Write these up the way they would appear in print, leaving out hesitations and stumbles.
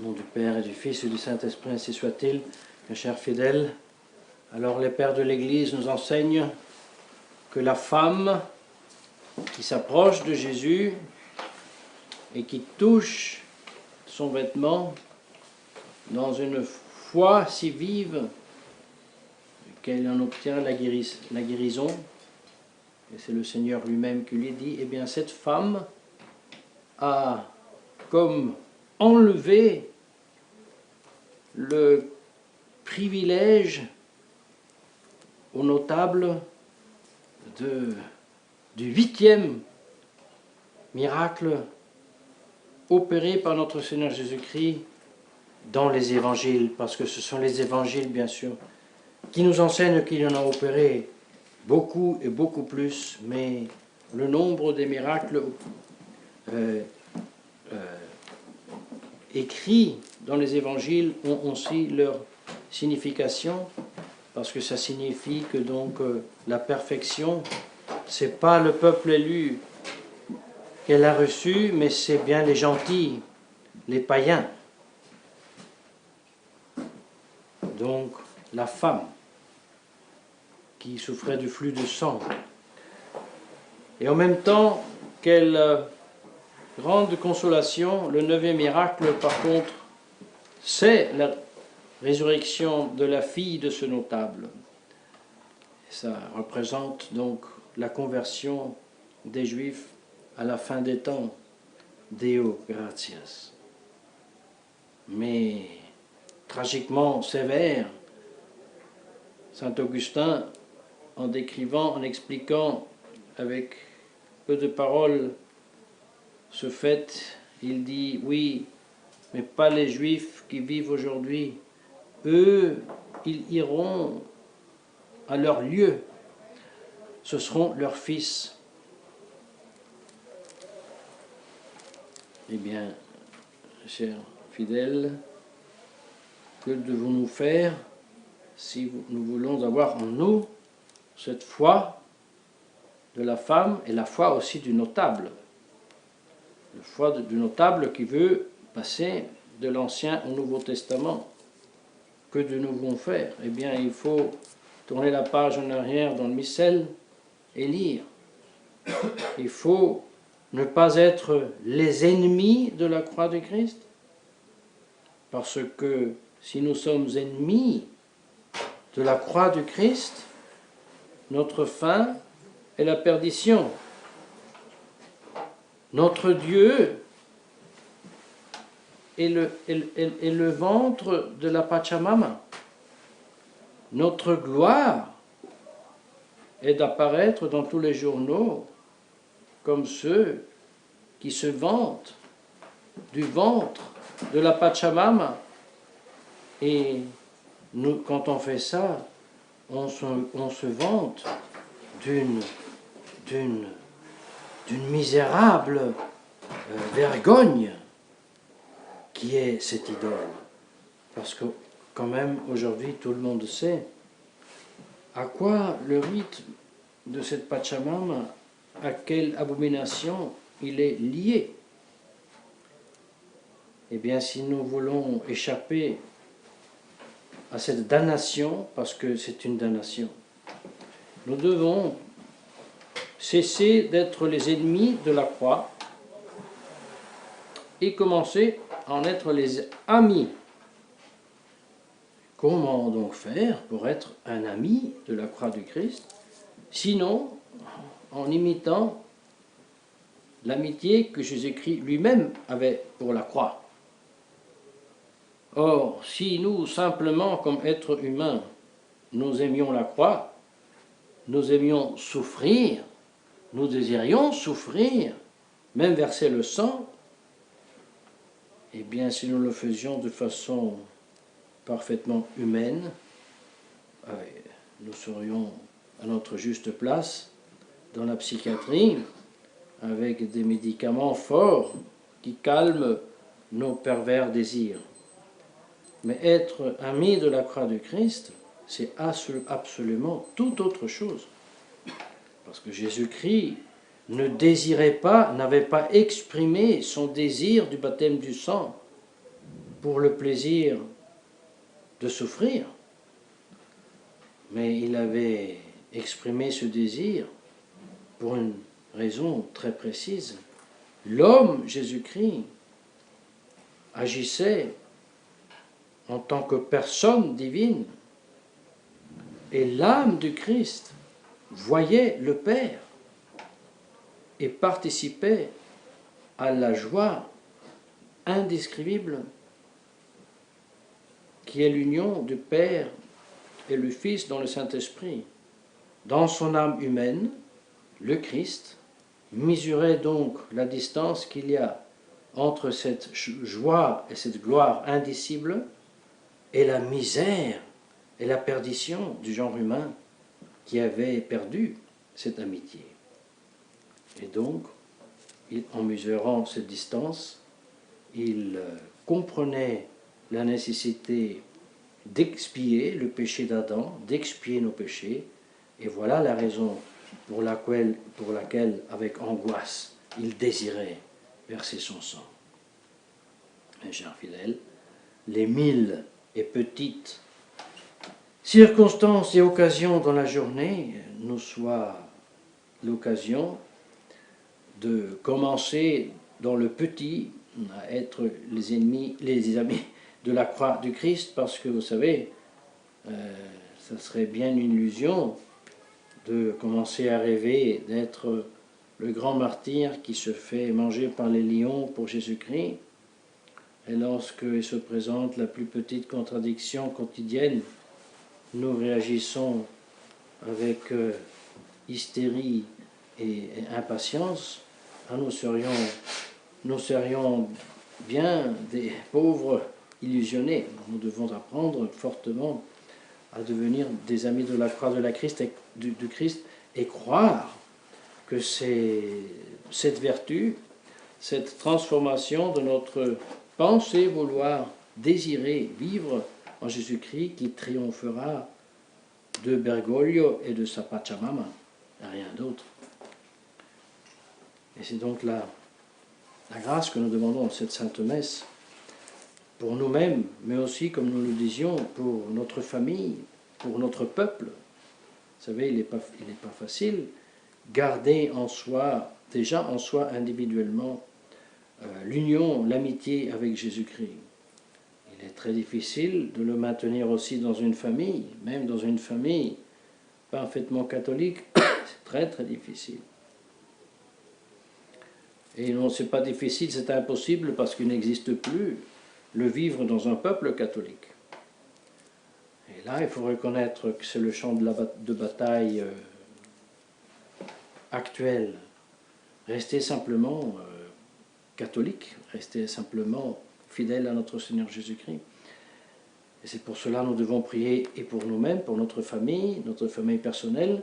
Au nom du Père et du Fils et du Saint-Esprit, ainsi soit-il. Mes chers fidèles, alors les pères de l'Église nous enseignent que la femme qui s'approche de Jésus et qui touche son vêtement dans une foi si vive qu'elle en obtient la guérison, et c'est le Seigneur lui-même qui lui dit, eh bien cette femme a comme enlevé le privilège aux notables du 8e miracle opéré par notre Seigneur Jésus-Christ dans les évangiles, parce que ce sont les évangiles, bien sûr, qui nous enseignent qu'il y en a opéré beaucoup et beaucoup plus, mais le nombre des miracles écrits dans les évangiles ont aussi leur signification, parce que ça signifie que donc la perfection, c'est pas le peuple élu qu'elle a reçu, mais c'est bien les gentils, les païens. Donc la femme qui souffrait du flux de sang. Et en même temps, quelle grande consolation, le 9e miracle, par contre, c'est la résurrection de la fille de ce notable. Ça représente donc la conversion des Juifs à la fin des temps. Deo gratias. Mais tragiquement sévère, saint Augustin, en décrivant, en expliquant avec peu de paroles ce fait, il dit, oui, mais pas les Juifs qui vivent aujourd'hui. Eux, ils iront à leur lieu. Ce seront leurs fils. Eh bien, chers fidèles, que devons-nous faire si nous voulons avoir en nous cette foi de la femme et la foi aussi du notable? La foi du notable qui veut passer de l'Ancien au Nouveau Testament. Que devons-nous faire? Eh bien, il faut tourner la page en arrière dans le missel et lire. Il faut ne pas être les ennemis de la croix de Christ, parce que si nous sommes ennemis de la croix du Christ, notre fin est la perdition. Notre Dieu est le ventre de la Pachamama. Notre gloire est d'apparaître dans tous les journaux comme ceux qui se vantent du ventre de la Pachamama. Et nous, quand on fait ça, on se vante d'une misérable vergogne qui est cette idole. Parce que quand même, aujourd'hui, tout le monde sait à quoi le rite de cette Pachamama, à quelle abomination il est lié. Eh bien, si nous voulons échapper à cette damnation, parce que c'est une damnation, nous devons cesser d'être les ennemis de la croix et commencer à en être les amis. Comment donc faire pour être un ami de la croix du Christ? Sinon, en imitant l'amitié que Jésus-Christ lui-même avait pour la croix. Or, si nous, simplement comme êtres humains, nous aimions la croix, nous aimions souffrir, nous désirions souffrir, même verser le sang, eh bien, si nous le faisions de façon parfaitement humaine, nous serions à notre juste place dans la psychiatrie, avec des médicaments forts qui calment nos pervers désirs. Mais être ami de la croix du Christ, c'est absolument tout autre chose. Parce que Jésus-Christ ne désirait pas, n'avait pas exprimé son désir du baptême du sang pour le plaisir de souffrir, mais il avait exprimé ce désir pour une raison très précise. L'homme, Jésus-Christ, agissait en tant que personne divine, et l'âme du Christ voyait le Père et participait à la joie indescriptible qui est l'union du Père et le Fils dans le Saint-Esprit. Dans son âme humaine, le Christ mesurait donc la distance qu'il y a entre cette joie et cette gloire indicible et la misère et la perdition du genre humain qui avait perdu cette amitié. Et donc, en mesurant cette distance, il comprenait la nécessité d'expier le péché d'Adam, d'expier nos péchés, et voilà la raison pour laquelle, avec angoisse, il désirait verser son sang. Mes chers fidèles, les 1000 et petites circonstances et occasions dans la journée nous soient l'occasion de commencer dans le petit à être les amis de la croix du Christ, parce que vous savez, ça serait bien une illusion de commencer à rêver d'être le grand martyr qui se fait manger par les lions pour Jésus-Christ. Et lorsqu'il se présente la plus petite contradiction quotidienne, nous réagissons avec hystérie et impatience. Nous serions bien des pauvres illusionnés. Nous devons apprendre fortement à devenir des amis de la croix du Christ et croire que c'est cette vertu, cette transformation de notre pensée, vouloir, désirer vivre en Jésus-Christ qui triomphera de Bergoglio et de sa Pachamama, rien d'autre. Et c'est donc la grâce que nous demandons en cette Sainte Messe, pour nous-mêmes, mais aussi, comme nous le disions, pour notre famille, pour notre peuple. Vous savez, il n'est pas facile garder en soi, déjà en soi individuellement, l'union, l'amitié avec Jésus-Christ. Il est très difficile de le maintenir aussi dans une famille, même dans une famille parfaitement catholique, c'est très très difficile. Et non, c'est pas difficile, c'est impossible parce qu'il n'existe plus le vivre dans un peuple catholique. Et là, il faut reconnaître que c'est le champ de bataille actuel. Rester simplement catholique, rester simplement fidèle à notre Seigneur Jésus-Christ. Et c'est pour cela que nous devons prier et pour nous-mêmes, pour notre famille personnelle,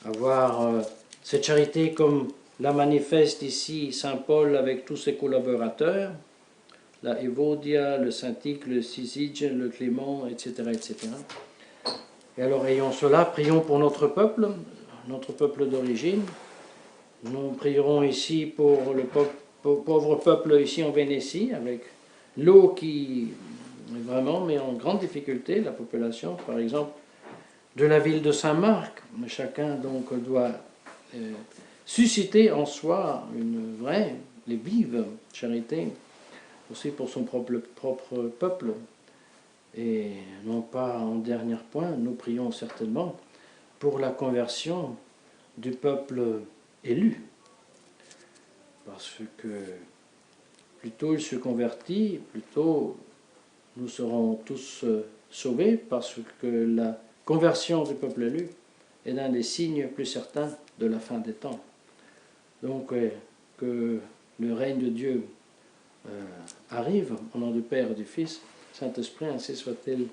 avoir cette charité comme la manifeste ici Saint Paul avec tous ses collaborateurs, la Evodia, le Saint-Ic, le Syzyge, le Clément, etc., etc. Et alors, ayons cela, prions pour notre peuple d'origine. Nous prierons ici pour le pauvre peuple ici en Vénétie, avec l'eau qui vraiment met en grande difficulté la population, par exemple, de la ville de Saint-Marc. Chacun donc doit susciter en soi une vraie, les vives charité, aussi pour son propre peuple. Et non pas en dernier point, nous prions certainement pour la conversion du peuple élu. Parce que plus tôt il se convertit, plus tôt nous serons tous sauvés, parce que la conversion du peuple élu est l'un des signes plus certains de la fin des temps. Donc que le règne de Dieu arrive au nom du Père et du Fils, Saint-Esprit, ainsi soit-il.